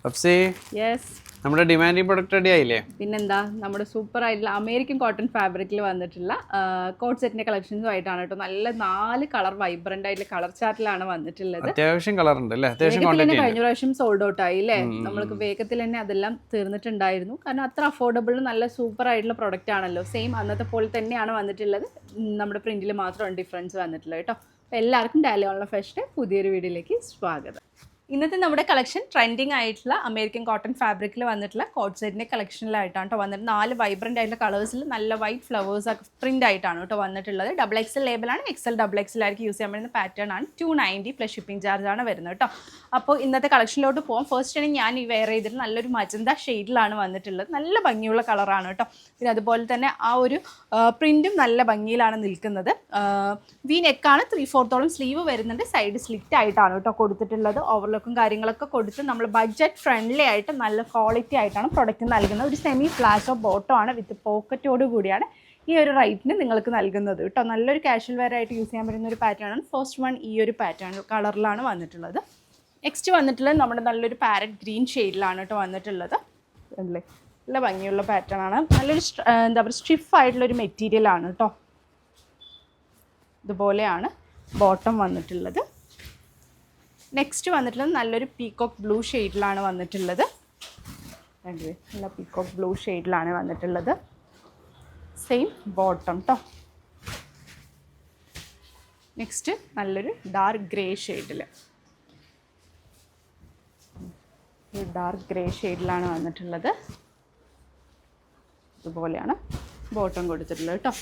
Afsi, yes, നമ്മുടെ demanding product ready ആയില്ലേ? പിന്നെന്താ, നമ്മുടെ സൂപ്പർ ആയിട്ടുള്ള അമേരിക്കൻ കോട്ടൺ ഫാബ്രിക്കിൽ വന്നിട്ടുള്ള കോട്ട് സെറ്റിന്റെ കളക്ഷൻസും ആയിട്ടാണ് കേട്ടോ. നല്ല 4 കളർ വൈബ്രന്റ് ആയിട്ടുള്ള കളർ ചാർട്ടിലാണ് വന്നിട്ടുള്ളത്. അത്യാവശ്യം കളർ ഉണ്ട് അല്ലേ? അത്യാവശ്യം വേഗത്തിൽ തന്നെ ക്വാണ്ടിറ്റി കഴിഞ്ഞ പ്രാവശ്യം സോൾഡ് ഔട്ട് ആയി അല്ലേ? നമ്മൾക്ക് വേഗത്തിൽ തന്നെ അതെല്ലാം തീർന്നിട്ടുണ്ടായിരുന്നു. കാരണം അത്ര അഫോർഡബിൾ നല്ല സൂപ്പർ ആയിട്ടുള്ള പ്രൊഡക്റ്റ് ആണല്ലോ. സെയിം അന്നത്തെ പോലെ തന്നെയാണ് വന്നിട്ടുള്ളത്. നമ്മുടെ പ്രിന്റിൽ മാത്രമാണ് ഡിഫറൻസ് വന്നിട്ടുള്ളത് കേട്ടോ. അപ്പോൾ എല്ലാവർക്കും ഡാലി ഓൺലൈൻ ഫാഷന്റെ പുതിയൊരു വീഡിയോയിലേക്ക് സ്വാഗതം. ഇന്നത്തെ നമ്മുടെ കളക്ഷൻ ട്രെൻഡിങ് ആയിട്ടുള്ള അമേരിക്കൻ കോട്ടൺ ഫാബ്രിക്കിൽ വന്നിട്ടുള്ള കോട്ട് സെറ്റിൻ്റെ കളക്ഷനിലായിട്ടാണ് കേട്ടോ വന്നിട്ട് 4 വൈബ്രൻ്റ് ആയിട്ടുള്ള കളേഴ്സിൽ നല്ല വൈറ്റ് ഫ്ലവേഴ്സ് ഒക്കെ പ്രിൻ്റ് ആയിട്ടാണ് കേട്ടോ വന്നിട്ടുള്ളത്. XXL ലേബിളാണ്, XXL ആയിരിക്കും യൂസ് ചെയ്യാൻ പറ്റുന്ന പാറ്റേൺ ആണ്. 290 പ്ലസ് ഷിപ്പിംഗ് ചാർജ് ആണ് വരുന്നത് കേട്ടോ. അപ്പോൾ ഇന്നത്തെ കളക്ഷനിലോട്ട് പോകാം. ഫസ്റ്റ് ആണ് ഞാൻ ഈ വെയർ ചെയ്തിട്ട് നല്ലൊരു മജന്ത ഷെയ്ഡിലാണ് വന്നിട്ടുള്ളത്. നല്ല ഭംഗിയുള്ള കളറാണ് കേട്ടോ. പിന്നെ അതുപോലെ തന്നെ ആ ഒരു പ്രിൻറ്റും നല്ല ഭംഗിയിലാണ് നിൽക്കുന്നത്. വി നെക്കാണ്, 3/4 സ്ലീവ് വരുന്നുണ്ട്. സൈഡ് സ്ലിറ്റ് ആയിട്ടാണ് കേട്ടോ കൊടുത്തിട്ടുള്ളത്. ഓവർലോക്കും കാര്യങ്ങളൊക്കെ കൊടുത്ത് നമ്മൾ ബഡ്ജറ്റ് ഫ്രണ്ട്ലി ആയിട്ട് നല്ല ക്വാളിറ്റി ആയിട്ടാണ് പ്രൊഡക്റ്റ് നൽകുന്നത്. ഒരു സെമി ഫ്ലാഷോ ബോട്ടോ ആണ് വിത്ത് പോക്കറ്റോട് കൂടിയാണ് ഈ ഒരു റേറ്റിന് നിങ്ങൾക്ക് നൽകുന്നത് കേട്ടോ. നല്ലൊരു കാഷ്വൽ വെയർ ആയിട്ട് യൂസ് ചെയ്യാൻ പറ്റുന്ന ഒരു പാറ്റേൺ ആണ്. ഫസ്റ്റ് വൺ ഈ ഒരു പാറ്റേൺ കളറിലാണ് വന്നിട്ടുള്ളത്. നെക്സ്റ്റ് വന്നിട്ടുള്ളത് നമ്മുടെ നല്ലൊരു പാരറ്റ് ഗ്രീൻ ഷെയ്ഡിലാണ് കേട്ടോ വന്നിട്ടുള്ളത്. അല്ലേ, നല്ല ഭംഗിയുള്ള പാറ്റേൺ ആണ്. നല്ലൊരു എന്താ പറയുക, സ്റ്റിഫ് ആയിട്ടുള്ളൊരു മെറ്റീരിയൽ ആണ് കേട്ടോ. ഇതുപോലെയാണ് ബോട്ടം വന്നിട്ടുള്ളത്. നെക്സ്റ്റ് വന്നിട്ടുള്ളത് നല്ലൊരു പീകോക്ക് ബ്ലൂ ഷെയ്ഡിലാണ് വന്നിട്ടുള്ളത്. നല്ല പീകോക്ക് ബ്ലൂ ഷെയ്ഡിലാണ് വന്നിട്ടുള്ളത്. സെയിം ബോട്ടം കേട്ടോ. നെക്സ്റ്റ് നല്ലൊരു ഡാർക്ക് ഗ്രേ ഷെയ്ഡിൽ, ഡാർക്ക് ഗ്രേ ഷെയ്ഡിലാണ് വന്നിട്ടുള്ളത്. ഇതുപോലെയാണ് ബോട്ടം കൊടുത്തിട്ടുള്ളത് കേട്ടോ.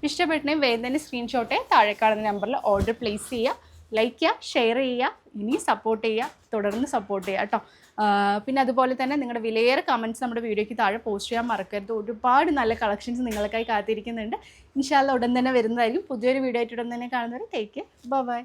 ഇഷ്ടപ്പെട്ടിട്ടുണ്ടെങ്കിൽ വേഗം തന്നെ സ്ക്രീൻഷോട്ടെ താഴെ കാണുന്ന നമ്പറിൽ ഓർഡർ പ്ലേസ് ചെയ്യുക. ലൈക്ക് ചെയ്യുക, ഷെയർ ചെയ്യുക, ഇനി സപ്പോർട്ട് ചെയ്യുക, തുടർന്ന് സപ്പോർട്ട് ചെയ്യുക കേട്ടോ. പിന്നെ അതുപോലെ തന്നെ നിങ്ങളുടെ വിലയേറെ കമൻറ്റ്സ് നമ്മുടെ വീഡിയോയ്ക്ക് താഴെ പോസ്റ്റ് ചെയ്യാൻ മറക്കരുത്. ഒരുപാട് നല്ല കളക്ഷൻസ് നിങ്ങൾക്കായി കാത്തിരിക്കുന്നുണ്ട്. ഇൻഷാ അല്ലാഹ് ഉടൻ തന്നെ വരുന്നതായിരിക്കും. പുതിയൊരു വീഡിയോ ആയിട്ട് ഉടൻ തന്നെ കാണുന്നവരെ ടേക്ക് കെയർ, ബൈ.